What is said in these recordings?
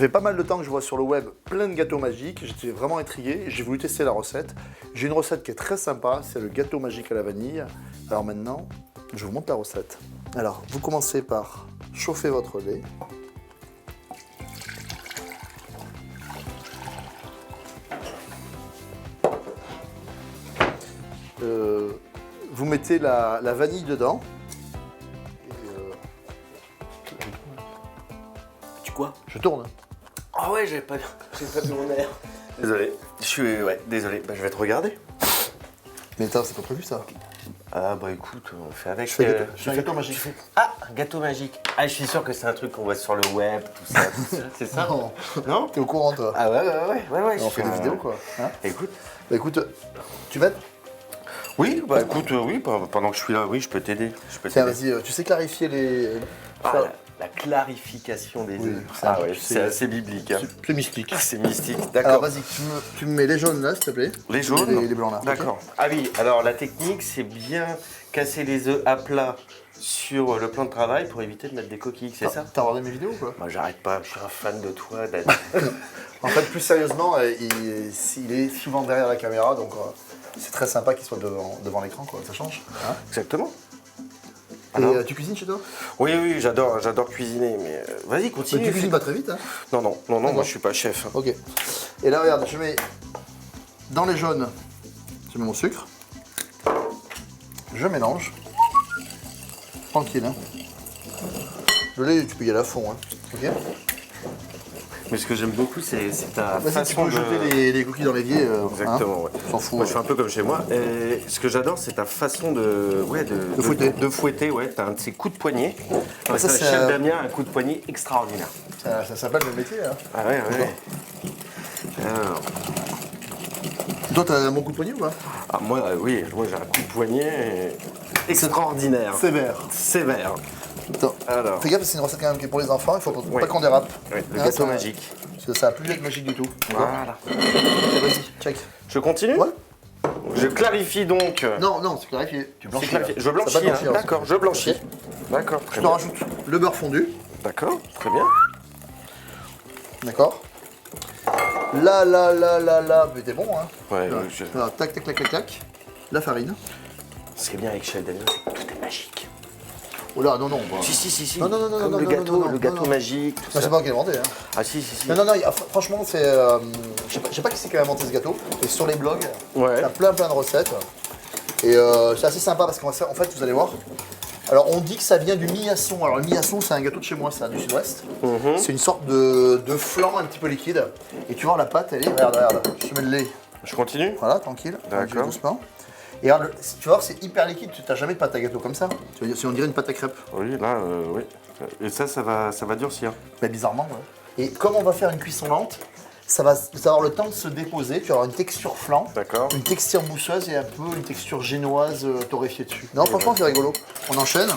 fait pas mal de temps que je vois sur le web plein de gâteaux magiques. J'étais vraiment intrigué et j'ai voulu tester la recette. J'ai une recette qui est très sympa, c'est le gâteau magique à la vanille. Alors maintenant, je vous montre la recette. Alors, vous commencez par chauffer votre lait. Vous mettez la vanille dedans. Tu quoi? Je tourne. Ah ouais, j'ai pas vu mon air. Désolé, désolé. Bah, je vais te regarder. Mais attends, c'est pas prévu ça. Ah bah écoute, on fait avec. Je fais un gâteau magique. Ah, un gâteau magique. Ah, je suis sûr que c'est un truc qu'on voit sur le web, tout ça, c'est ça? Non, Non? t'es au courant toi. Ah ouais. On fait des vidéos quoi. Hein, Écoute. bah écoute, tu m'aides? Oui, bah écoute, oui, pendant que je suis là, oui, je peux t'aider. Tiens, vas-y, tu sais clarifier les... Ah, la clarification des Oui, œufs. c'est Ah ouais, c'est assez biblique. Hein. C'est mystique. C'est mystique, Alors d'accord. vas-y, tu me mets les jaunes là, s'il te plaît. Les jaunes? Les blancs là. D'accord. Ah oui, alors la technique, c'est bien casser les œufs à plat sur le plan de travail pour éviter de mettre des coquilles, c'est ça? T'as regardé mes vidéos ou quoi? Moi, j'arrête pas, je suis un fan de toi, Dan. En fait, plus sérieusement, il est souvent derrière la caméra, donc c'est très sympa qu'il soit devant l'écran, quoi. Ça change. Hein, Exactement. et tu cuisines chez toi? Oui, j'adore cuisiner, mais vas-y, Mais continue. tu cuisines pas très vite, hein? Non, moi je suis pas chef. Ok. Et là, regarde, je mets dans les jaunes, je mets mon sucre. Je mélange. Tranquille, hein. Le lait, tu peux y aller à fond, hein. Ok. Mais ce que j'aime beaucoup, c'est ta Vas-y, tu façon peux de... jeter les coquilles dans l'évier. Exactement, ouais. On s'en fout. Moi, je suis un peu comme chez moi. Et ce que j'adore, c'est ta façon de fouetter. De fouetter, ouais. T'as un de ces coups de poignet. Ah, ça, Le c'est chef Damien a un coup de poignet extraordinaire. Ça s'appelle le métier, hein. Ah ouais. Alors, Toi, t'as un bon coup de poignet ou pas? moi j'ai un coup de poignet extraordinaire. Sévère. Attends. Alors. Fais gaffe, c'est une recette quand même qui est pour les enfants, il faut Ouais. pas qu'on dérape. Ouais, le Hein, gâteau ça- magique. Parce que ça a plus d'être magique du tout. Voilà. Ok, vas-y, check. Je continue? Ouais. Je clarifie donc. Non, c'est clarifié. Tu C'est blanchis. clarifié. là. Je blanchis, Ça va hein. blanchir, D'accord, c'est- je blanchis. Ok. D'accord, Je très te bien. rajoute le beurre fondu. D'accord, très bien. D'accord. Là, mais t'es bon, hein. Ouais, Voilà. Voilà, tac. La farine. Ce qui est bien avec Chef Damien, c'est que tout est magique. Oh là, non. Bah. Si. Non, Comme non, le non, gâteau, non, le non, gâteau non. magique, tout Non, ça. c'est pas moi qui l'ai inventé, hein. Ah si. Non, franchement, c'est. Je sais pas qui c'est qui a inventé ce gâteau. Et sur les blogs, Ouais. il y a plein de recettes. Et c'est assez sympa parce qu'en fait, vous allez voir. Alors, on dit que ça vient du miasson. Alors, le miasson, c'est un gâteau de chez moi, ça, du sud-ouest. C'est une sorte de flan un petit peu liquide. Et tu vois, la pâte, elle est. Regarde. Je te mets le lait. Je continue? Voilà, tranquille. D'accord. Doucement. Et regarde, tu vois, c'est hyper liquide. Tu n'as jamais de pâte à gâteau comme ça. Tu veux dire, on dirait une pâte à crêpes. Oui, là, oui. Et ça va durcir. Mais bizarrement, ouais. Et comme on va faire une cuisson lente, ça va avoir le temps de se déposer. Tu vas avoir une texture flan, D'accord. une texture mousseuse et un peu une texture génoise torréfiée dessus. Non, franchement, c'est rigolo. On enchaîne.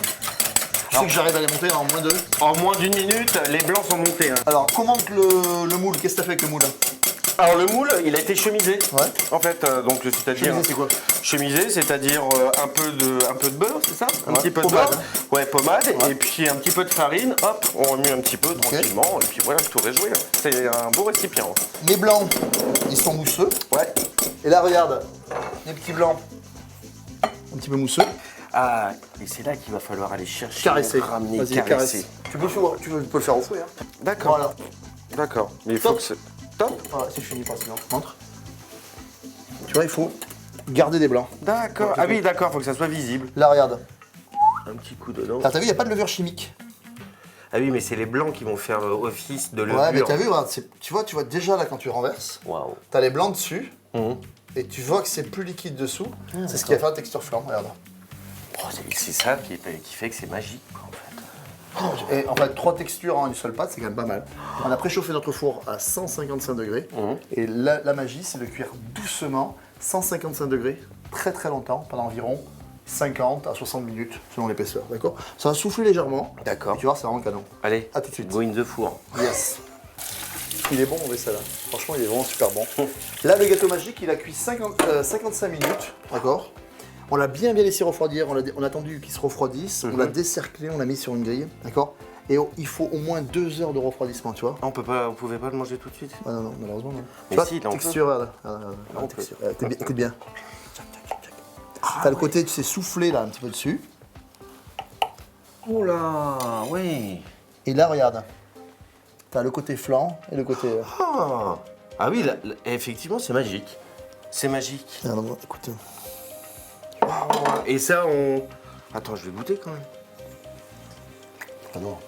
Tu sais que j'arrive à les monter en moins de. En moins d'une minute, les blancs sont montés. Hein. Alors, commente le moule. Qu'est-ce que t'as fait avec le moule? Alors le moule, il a été chemisé. Ouais. En fait, donc c'est-à-dire. Chemisé, c'est quoi? Chemisé, c'est-à-dire un peu de beurre, c'est ça? Un Ouais. petit peu de Pommade. beurre. Ouais, pommade. Ouais. Et puis un petit peu de farine. Hop, on remue un petit peu tranquillement. Et puis voilà, le tour est joué. C'est un beau récipient. Les blancs, ils sont mousseux. Ouais. Et là, regarde, les petits blancs, un petit peu mousseux. Ah, et c'est là qu'il va falloir aller chercher. Caresser. Ramener, Vas-y, caresser. caresse. Tu peux le faire au fouet. Hein. D'accord. Voilà. D'accord. Mais il faut Top. que c'est. Top. Voilà, c'est fini, pas sinon. Montre. Tu vois, il faut garder des blancs. D'accord. Ah oui, d'accord, faut que ça soit visible. Là, regarde. Un petit coup dedans. Là, t'as vu, il n'y a pas de levure chimique. Ah oui, mais c'est les blancs qui vont faire office de levure. Ouais, mais t'as vu, regarde, tu vois déjà là quand tu renverses, Waouh. t'as les blancs dessus, Mhm. et tu vois que c'est plus liquide dessous. C'est ce qui va faire la texture flan, regarde. Oh, c'est ça qui fait que c'est magique, quoi, en fait. Et en fait, 3 textures en une seule pâte, c'est quand même pas mal. On a préchauffé notre four à 155 degrés. Et la magie, c'est de cuire doucement, 155 degrés, très longtemps, pendant environ 50 à 60 minutes, selon l'épaisseur, d'accord? Ça va souffler légèrement. D'accord. Et tu vois, c'est vraiment canon. Allez, À tout de suite. go in the four. Yes. Il est bon, on ça là. Franchement, il est vraiment super bon. Là, le gâteau magique, il a cuit 55 minutes, d'accord? On l'a bien laissé refroidir, on a attendu qu'il se refroidisse, on l'a décerclé, on l'a mis sur une grille, d'accord? Et il faut au moins 2 heures de refroidissement, tu vois. Ah, on pouvait pas le manger tout de suite. Ah non, malheureusement non. Mais Tu vois, si, là, on texture, regarde. on Texture. peut. Écoute bien. T'as le côté, tu sais, soufflé là un petit peu dessus. Oh là, oui. Et là, regarde. T'as le côté flan et le côté. Ah oui, effectivement, c'est magique. C'est magique. Regarde, écoute. Et ça, on... Attends, je vais goûter quand même. J'adore.